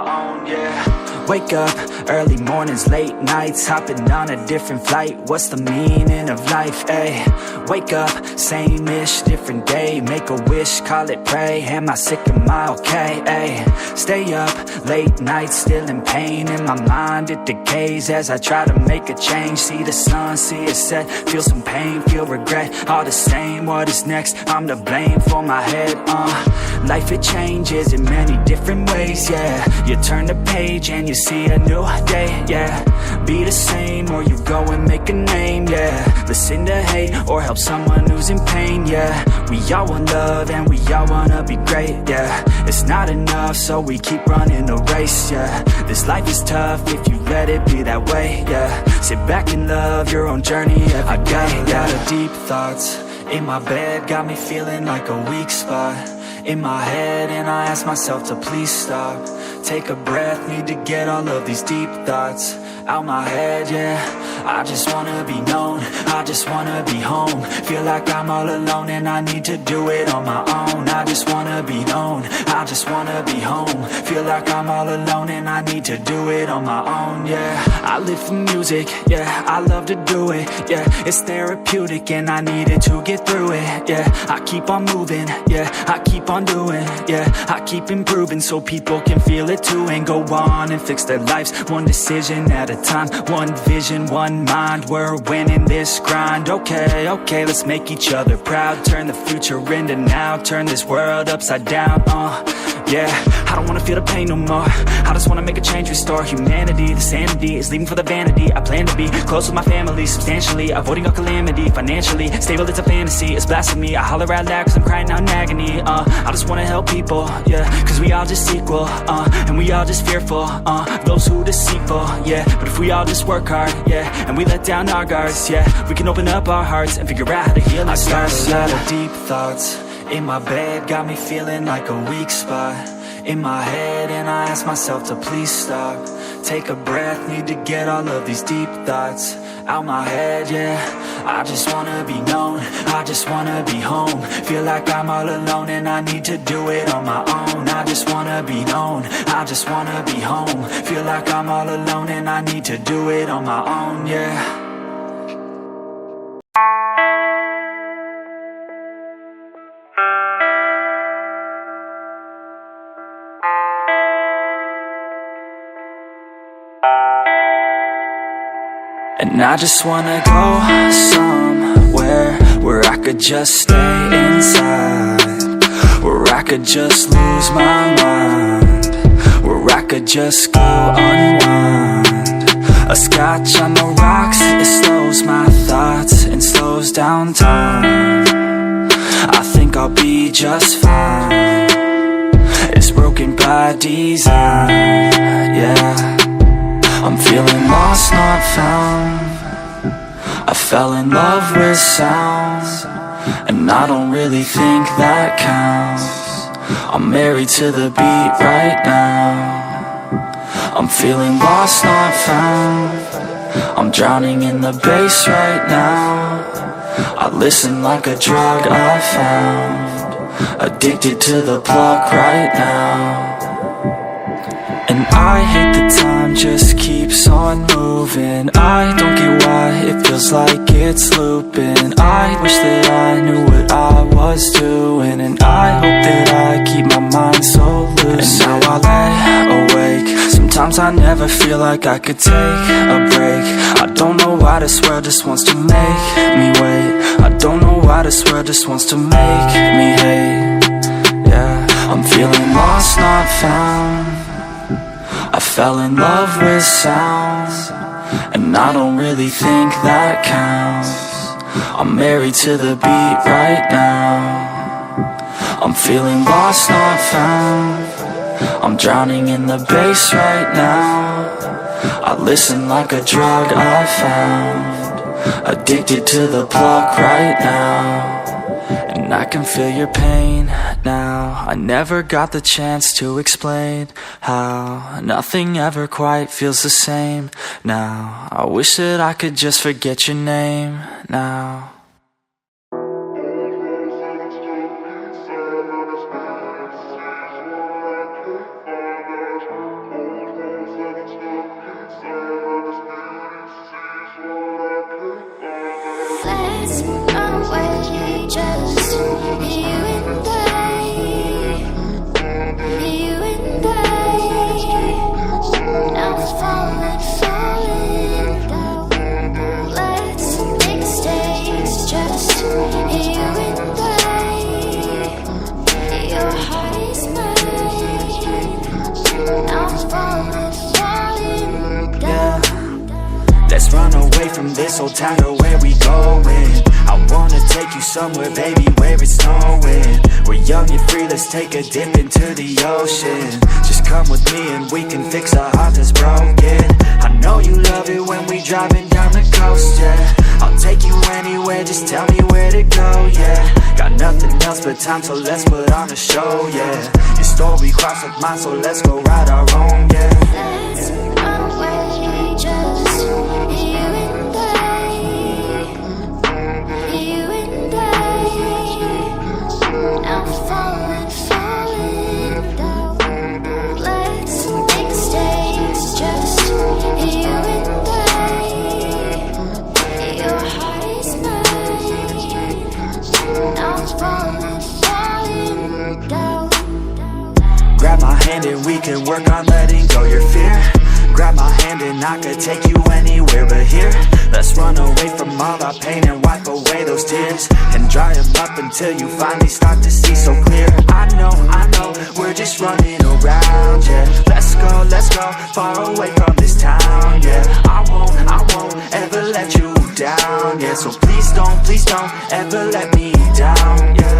my own, yeah. Wake up, early mornings, late nights, hopping on a different flight. What's the meaning of life, ayy? Wake up, same-ish, different day. Make a wish, call it pray. Am I sick, am I okay, ayy? Stay up, late nights, still in pain. In my mind, it decays as I try to make a change. See the sun, see it set, feel some pain, feel regret. All the same, what is next? I'm to blame for my head, Life, it changes in many different ways, yeah. You turn the page and you see a new day, yeah. Be the same or you go and make a name, yeah. Listen to hate or help someone who's in pain, yeah. We all want love and we all wanna be great, yeah. It's not enough, so we keep running the race, yeah. This life is tough if you let it be that way, yeah. Sit back and love your own journey every day. I got a lot of deep thoughts in my bed, got me feeling like a weak spot in my head, and I ask myself to please stop. Take a breath, need to get all of these deep thoughts out my head, yeah. I just wanna be known, I just wanna be home. Feel like I'm all alone and I need to do it on my own. I just wanna be known, I just wanna be home. Feel like I'm all alone and I need to do it on my own, yeah. I live for music, yeah, I love to do it, yeah. It's therapeutic and I needed to get through it, yeah. I keep on moving, yeah, I keep on doing, yeah. I keep improving so people can feel it too, and go on and fix their lives one decision at a time. One vision, one mind, we're winning this grind. Okay, okay, let's make each other proud. Turn the future into now, turn this world upside down, yeah. I don't wanna feel the pain no more, I just wanna make a change, restore humanity. The sanity is leaving for the vanity. I plan to be close with my family, substantially avoiding all calamity. Financially stable, it's a fantasy, it's blasphemy. I holler out loud cause I'm crying out in agony, I just wanna help people, yeah. Cause we all just equal, and we all just fearful, those who deceitful, yeah. But if we all just work hard, yeah, and we let down our guards, yeah, we can open up our hearts and figure out how to heal ourselves. I got a lot of deep thoughts in my bed, got me feeling like a weak spot in my head, and I ask myself to please stop. Take a breath, need to get all of these deep thoughts out my head, yeah. I just wanna be known, I just wanna be home. Feel like I'm all alone and I need to do it on my own. I just wanna be known, I just wanna be home. Feel like I'm all alone and I need to do it on my own, yeah. And I just wanna go somewhere where I could just stay inside, where I could just lose my mind, where I could just go unwind. A scotch on the rocks, it slows my thoughts and slows down time. I think I'll be just fine. It's broken by design, yeah. I'm feeling lost, not found. I fell in love with sound, and I don't really think that counts. I'm married to the beat right now. I'm feeling lost, not found. I'm drowning in the bass right now. I listen like a drug I found, addicted to the plug right now. And I hate the time just keeps on moving. I don't get why it feels like it's looping. I wish that I knew what I was doing, and I hope that I keep my mind so loose. And now I lay awake, sometimes I never feel like I could take a break. I don't know why this world just wants to make me wait. I don't know why this world just wants to make me hate, yeah. I'm feeling lost, not found. I fell in love with sound, and I don't really think that counts. I'm married to the beat right now. I'm feeling lost, not found. I'm drowning in the bass right now. I listen like a drug I found, addicted to the plug right now. And I can feel your pain now. I never got the chance to explain how nothing ever quite feels the same now. I wish that I could just forget your name now. Let's run away, just you and I, you and I. Now I'm falling down. Let's make mistakes, just you and I. Your heart is mine. Now I'm falling down. Let's run away from this old town to where we going. I wanna take you somewhere, baby, where it's snowing. We're young and free, let's take a dip into the ocean. Just come with me and we can fix a heart that's broken. I know you love it when we driving down the coast, yeah. I'll take you anywhere, just tell me where to go, yeah. Got nothing else but time, so let's put on a show, yeah. Your story crossed with mine, so let's go ride our own, yeah. Let's run away, just you and I, you and I. Now I'm falling down. Let's make mistakes, just you and I. Your heart is mine. Now I'm falling down. Grab my hand and we can work on letting go your fear. Grab my hand and I could take you anywhere but here. Let's run away from all our pain and wipe away those tears, and dry them up until you finally start to see so clear. I know, we're just running around, yeah. Let's go, far away from this town, yeah. I won't ever let you down, yeah. So please don't ever let me down, yeah.